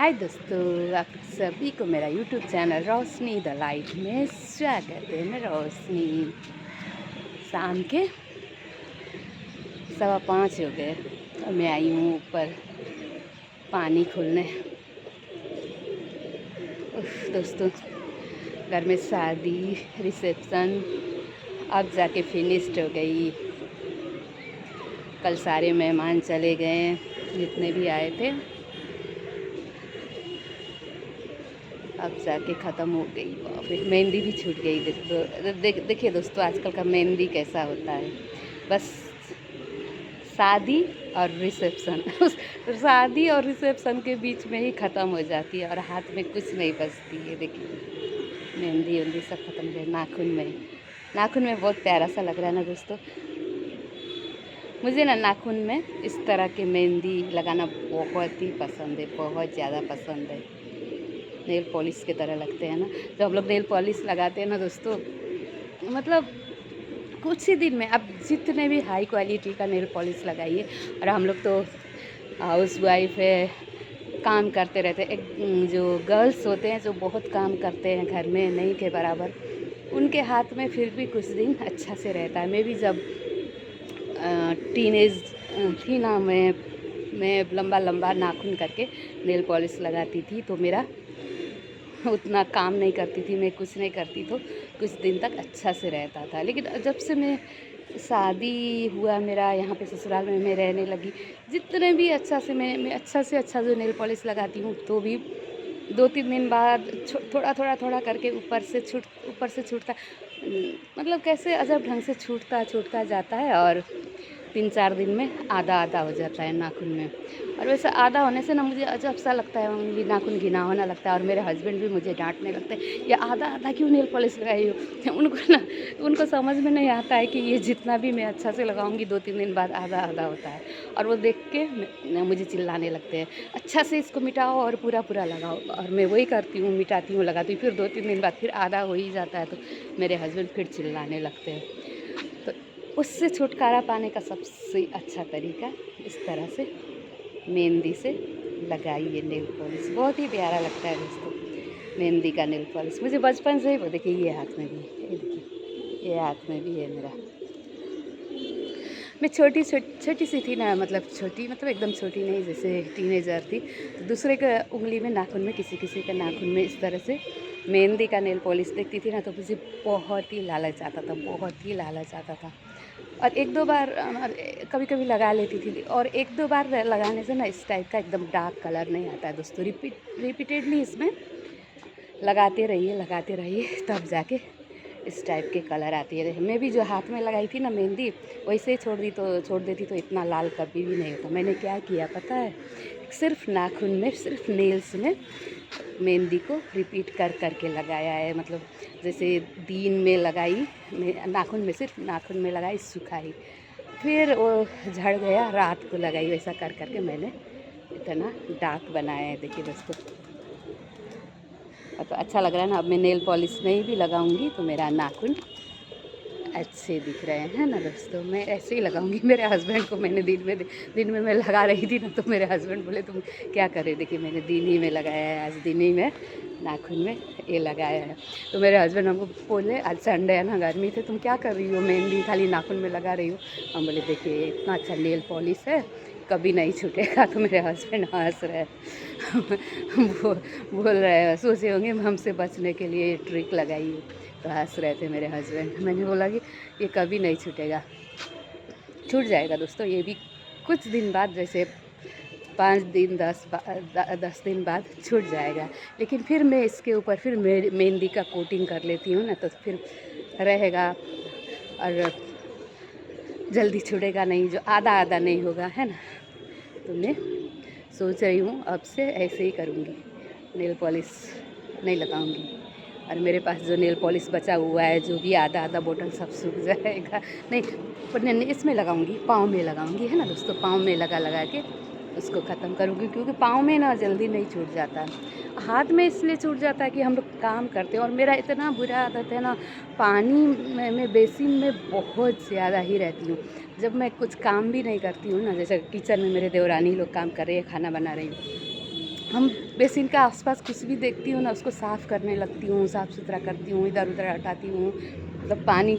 हाय दोस्तों, आप सभी को मेरा YouTube channel Roshni the light में स्वागत है। मैं रोशनी, शाम के 5:15 हो गए और मैं आई हूँ ऊपर पानी खोलने। दोस्तों, घर में शादी रिसेप्शन अब जाके फिनिश्ड हो गई। कल सारे मेहमान चले गए जितने भी आए थे, अब जाके ख़त्म हो गई। फिर मेहंदी भी छूट गई। देखिए दोस्तों, आजकल का मेहंदी कैसा होता है, बस शादी और रिसेप्शन शादी और रिसेप्शन के बीच में ही ख़त्म हो जाती है और हाथ में कुछ नहीं बचती है। देखिए मेहंदी वेहंदी सब ख़त्म हो गई। नाखून में बहुत प्यारा सा लग रहा है ना दोस्तों। मुझे ना नाखून में इस तरह के मेहंदी लगाना बहुत ही पसंद है, बहुत ज़्यादा पसंद है। नेल पॉलिश की तरह लगते हैं ना जब हम लोग नेल पॉलिश लगाते हैं ना दोस्तों, मतलब कुछ ही दिन में आप जितने भी हाई क्वालिटी का नेल पॉलिश लगाइए। और हम लोग तो हाउस वाइफ है, काम करते रहते हैं। एक जो गर्ल्स होते हैं जो बहुत काम करते हैं घर में, नहीं के बराबर, उनके हाथ में फिर भी कुछ दिन अच्छा से रहता है। मैं भी जब टीनेज थी ना, मैं लंबा लंबा नाखून करके नेल पॉलिश लगाती थी तो मेरा उतना काम नहीं करती थी, मैं कुछ नहीं करती तो कुछ दिन तक अच्छा से रहता था। लेकिन जब से मैं शादी हुआ मेरा, यहाँ पे ससुराल में मैं रहने लगी, जितने भी अच्छा से मैं अच्छा से अच्छा जो नेल पॉलिश लगाती हूँ तो भी 2-3 दिन बाद थोड़ा करके ऊपर से छूटता, मतलब कैसे अजब ढंग से छूटता जाता है और 3-4 दिन में आधा हो जाता है नाखून में। और वैसे आधा होने से ना मुझे अजब सा लगता है, उंगली नाखून घिना होना लगता है। और मेरे हस्बैंड भी मुझे डांटने लगते हैं, ये आधा क्यों नेल पॉलिश लगाई हो। उनको समझ में नहीं आता है कि ये जितना भी मैं अच्छा से लगाऊंगी 2-3 दिन बाद आधा होता है। और वो देख के मुझे चिल्लाने लगते हैं, अच्छा से इसको मिटाओ और पूरा लगाओ। और मैं वही करती हूँ, मिटाती हूँ, लगाती हूँ, फिर 2-3 दिन बाद फिर आधा हो ही जाता है तो मेरे हस्बैंड फिर चिल्लाने लगते हैं। तो उससे छुटकारा पाने का सबसे अच्छा तरीका इस तरह से मेहंदी से लगाइए नेल पॉलिश। बहुत ही प्यारा लगता है दोस्तों मेहंदी का नेल पॉलिश। मुझे बचपन से ही, वो देखिए ये हाथ में भी है, ये देखिए ये हाथ में भी है मेरा। मैं छोटी सी थी ना, मतलब छोटी मतलब एकदम छोटी नहीं, जैसे टीनेजर थी तो दूसरे के उंगली में नाखून में किसी के नाखून में इस तरह से मेहंदी का नेल पॉलिश देखती थी ना तो मुझे बहुत ही लालच आता था, बहुत ही लालच आता था। और 1-2 बार कभी लगा लेती थी। और 1-2 बार लगाने से ना इस टाइप का एकदम डार्क कलर नहीं आता है दोस्तों। रिपीटेडली इसमें लगाते रहिए तब जाके इस टाइप के कलर आती है। मैं भी जो हाथ में लगाई थी ना मेहंदी, वैसे ही छोड़ देती तो इतना लाल कभी भी नहीं होता। मैंने क्या किया पता है, सिर्फ नाखून में, सिर्फ नेल्स में मेहंदी को रिपीट करके लगाया है। मतलब जैसे दिन में लगाई, नाखून में, सिर्फ नाखून में लगाई, सुखाई, फिर वो झड़ गया, रात को लगाई। वैसा करके मैंने इतना डार्क बनाया है। देखिए दोस्तों, तो अच्छा लग रहा है ना। अब मैं नेल पॉलिश नहीं भी लगाऊंगी तो मेरा नाखून अच्छे दिख रहे हैं ना दोस्तों। मैं ऐसे ही लगाऊंगी। मेरे हस्बैंड को मैंने दिन में मैं लगा रही थी ना तो मेरे हस्बैंड बोले तुम क्या कर रहे। देखिए मैंने दिन ही में लगाया है, आज दिन ही में नाखून में ये लगाया है। तो मेरे हस्बैंड हमको बोले, आज संडे है ना, गर्मी थे, तुम क्या कर रही हो, मेहंदी खाली नाखून में लगा रही हो। हम बोले देखिए इतना अच्छा नेल पॉलिश है, कभी नहीं छूटेगा। तो मेरे हस्बैंड हंस रहे बोल रहे हैं, सोचे होंगे हमसे बचने के लिए ट्रिक लगाई है, तो हंस रहे थे मेरे हस्बैंड। मैंने बोला कि ये कभी नहीं छूटेगा, छूट जाएगा दोस्तों ये भी कुछ दिन बाद, जैसे 5 दिन 10 दिन बाद छूट जाएगा। लेकिन फिर मैं इसके ऊपर फिर मेहंदी का कोटिंग कर लेती हूँ ना तो फिर रहेगा और जल्दी छूटेगा नहीं, जो आधा नहीं होगा, है ना। तो मैं सोच रही हूँ अब से ऐसे ही करूँगी, नेल पॉलिश नहीं लगाऊंगी। और मेरे पास जो नेल पॉलिश बचा हुआ है, जो भी आधा बोतल, सब सूख जाएगा। नहीं, पर नहीं इसमें लगाऊंगी, पाँव में लगाऊंगी, है ना दोस्तों। पाँव में लगा के उसको ख़त्म करूँगी, क्योंकि पाँव में ना जल्दी नहीं छूट जाता। हाथ में इसलिए छूट जाता है कि हम लोग काम करते हैं। और मेरा इतना बुरा आदत है ना, पानी में मैं बेसिन में बहुत ज़्यादा ही रहती हूँ। जब मैं कुछ काम भी नहीं करती हूँ ना, जैसे किचन में मेरे देवरानी लोग काम कर रही है, खाना बना रही हूँ, हम बेसिन के आसपास कुछ भी देखती हूँ ना, उसको साफ़ करने लगती हूँ, साफ़ सुथरा करती हूँ, इधर उधर हटाती हूँ। मतलब पानी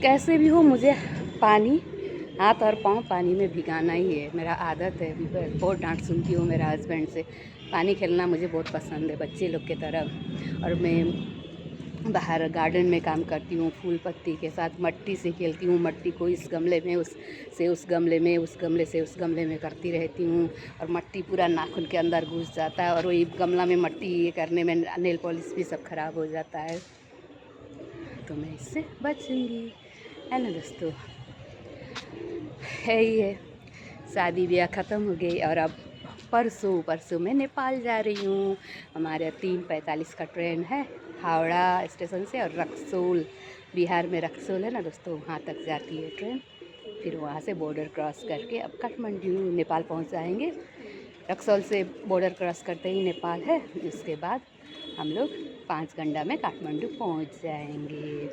कैसे भी हो, मुझे पानी हाथ और पाँव पानी में भिगाना ही है, मेरा आदत है। बहुत डांट सुनती हूँ मेरा हस्बैंड से। पानी खेलना मुझे बहुत पसंद है, बच्चे लोग की तरह। और मैं बाहर गार्डन में काम करती हूँ, फूल पत्ती के साथ मट्टी से खेलती हूँ। मट्टी को इस गमले में उस गमले में, उस गमले से उस गमले में करती रहती हूँ। और मट्टी पूरा नाखून के अंदर घुस जाता है, और वही गमला में मट्टी ये करने में नेल पॉलिश भी सब खराब हो जाता है। तो मैं इससे बचूँगी, है ना दोस्तों। है ही है, शादी ब्याह ख़त्म हो गई और अब परसों मैं नेपाल जा रही हूँ। हमारे 3:45 का ट्रेन है हावड़ा स्टेशन से, और रक्सौल, बिहार में रक्सौल है ना दोस्तों, वहाँ तक जाती है ट्रेन। फिर वहाँ से बॉर्डर क्रॉस करके अब काठमांडू नेपाल पहुँच जाएंगे। रक्सौल से बॉर्डर क्रॉस करते ही नेपाल है, उसके बाद हम लोग 5 घंटा में काठमांडू पहुँच जाएंगे।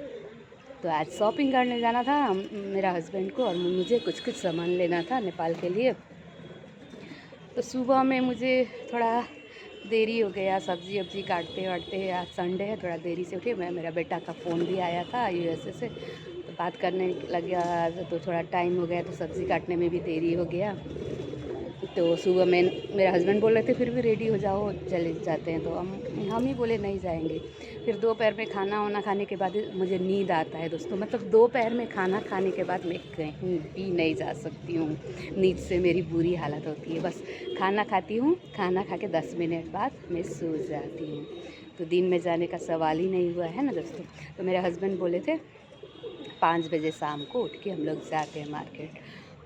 तो आज शॉपिंग करने जाना था मेरा हस्बैंड को, और मुझे कुछ कुछ सामान लेना था नेपाल के लिए। तो सुबह में मुझे थोड़ा देरी हो गया, सब्ज़ी वब्जी काटते वाटते। आज संडे है, थोड़ा देरी से उठी मैं। मेरा बेटा का फ़ोन भी आया था यूएसए से, तो बात करने लगा, तो थोड़ा टाइम हो गया, तो सब्ज़ी काटने में भी देरी हो गया। तो सुबह में मेरे हस्बैंड बोल रहे थे फिर भी रेडी हो जाओ, चले जाते हैं। तो हम ही बोले नहीं जाएंगे। फिर दोपहर में खाना वाना खाने के बाद मुझे नींद आता है दोस्तों। मतलब दोपहर में खाना खाने के बाद मैं कहीं भी नहीं जा सकती हूँ, नींद से मेरी बुरी हालत होती है। बस खाना खाती हूँ, खाना खा के 10 मिनट बाद मैं सो जाती हूँ। तो दिन में जाने का सवाल ही नहीं हुआ है ना दोस्तों। तो मेरे हस्बैंड बोले थे 5 बजे शाम को उठ के हम लोग जाते हैं मार्केट।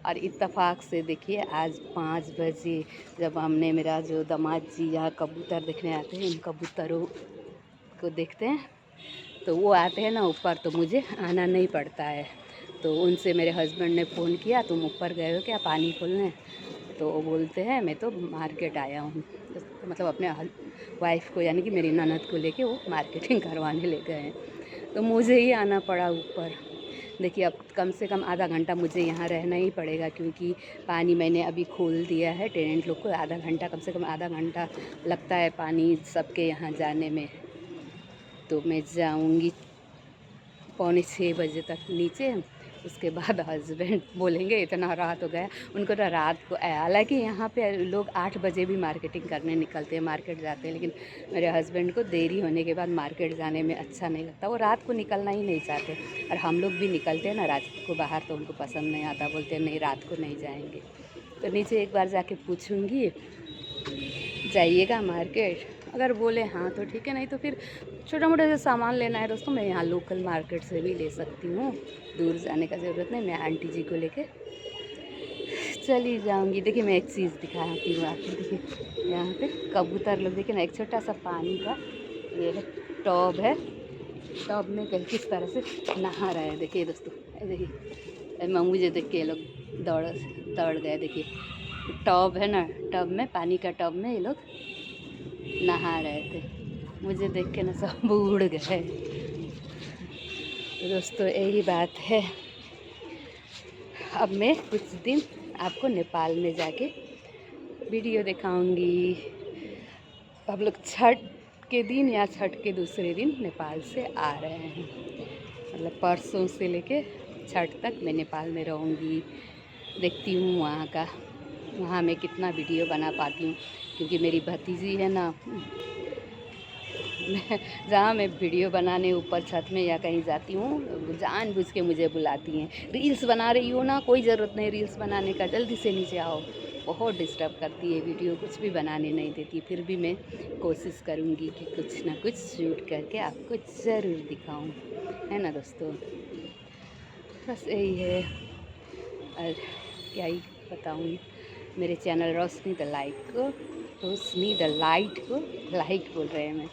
और इत्तेफाक से देखिए आज 5 बजे जब हमने, मेरा जो दामाद जी यहाँ कबूतर देखने आते हैं, इन कबूतरों को देखते हैं, तो वो आते हैं ना ऊपर, तो मुझे आना नहीं पड़ता है। तो उनसे मेरे हस्बैंड ने फ़ोन किया, तुम ऊपर गए हो क्या पानी खोलने? तो वो बोलते हैं मैं तो मार्केट आया हूँ। तो मतलब अपने वाइफ को, यानी कि मेरी ननद को लेके वो मार्केटिंग करवाने ले गए हैं। तो मुझे ही आना पड़ा ऊपर। देखिए अब कम से कम आधा घंटा मुझे यहाँ रहना ही पड़ेगा, क्योंकि पानी मैंने अभी खोल दिया है टेनेंट लोग को। आधा घंटा, कम से कम आधा घंटा लगता है पानी सबके यहाँ जाने में। तो मैं जाऊँगी 5:45 बजे तक नीचे। उसके बाद हस्बैंड बोलेंगे इतना रात हो गया उनको, तो रात को, हालांकि यहाँ पे लोग 8 बजे भी मार्केटिंग करने निकलते हैं, मार्केट जाते हैं। लेकिन मेरे हस्बैंड को देरी होने के बाद मार्केट जाने में अच्छा नहीं लगता, वो रात को निकलना ही नहीं चाहते। और हम लोग भी निकलते हैं ना रात को बाहर, तो उनको पसंद नहीं आता, बोलते हैं नहीं रात को नहीं जाएंगे। तो नीचे एक बार जाके पूछूँगी, जाइएगा मार्केट? अगर बोले हाँ तो ठीक है, नहीं तो फिर छोटा मोटा जो सामान लेना है दोस्तों, मैं यहाँ लोकल मार्केट से भी ले सकती हूँ, दूर जाने का ज़रूरत नहीं। मैं आंटी जी को लेके चली जाऊँगी। देखिए मैं एक चीज़ दिखाती हूँ आपको। देखिए यहाँ पे कबूतर लोग, देखिए ना, एक छोटा सा पानी का ये है, टब है। टब में कहीं किस तरह से नहा रहे हैं, देखिए दोस्तों। देखिए मुझे देख के ये लोग दौड़ गए। देखिए टब है ना, टब में, पानी का टब में ये लोग नहा रहे थे। मुझे देख के ना सब उड़ गए। दोस्तों यही बात है। अब मैं कुछ दिन आपको नेपाल में जाके वीडियो दिखाऊंगी। हम लोग छठ के दिन या छठ के दूसरे दिन नेपाल से आ रहे हैं। मतलब परसों से लेके छठ तक मैं नेपाल में रहूँगी। देखती हूँ वहाँ मैं कितना वीडियो बना पाती हूँ, क्योंकि मेरी भतीजी है ना, जहाँ मैं वीडियो बनाने ऊपर छत में या कहीं जाती हूँ, जानबूझ के मुझे बुलाती हैं, रील्स बना रही हो ना, कोई ज़रूरत नहीं रील्स बनाने का, जल्दी से नीचे आओ। बहुत डिस्टर्ब करती है, वीडियो कुछ भी बनाने नहीं देती। फिर भी मैं कोशिश करूँगी कि कुछ ना कुछ शूट करके आपको ज़रूर दिखाऊँ, है ना दोस्तों। बस यही है, और क्या ही बताऊँ। मेरे चैनल रोशनी द लाइट को लाइक बोल रहे हैं, मैं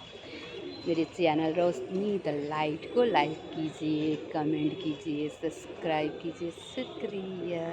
मेरे चैनल रोशनी द लाइट को लाइक कीजिए, कमेंट कीजिए, सब्सक्राइब कीजिए। शुक्रिया।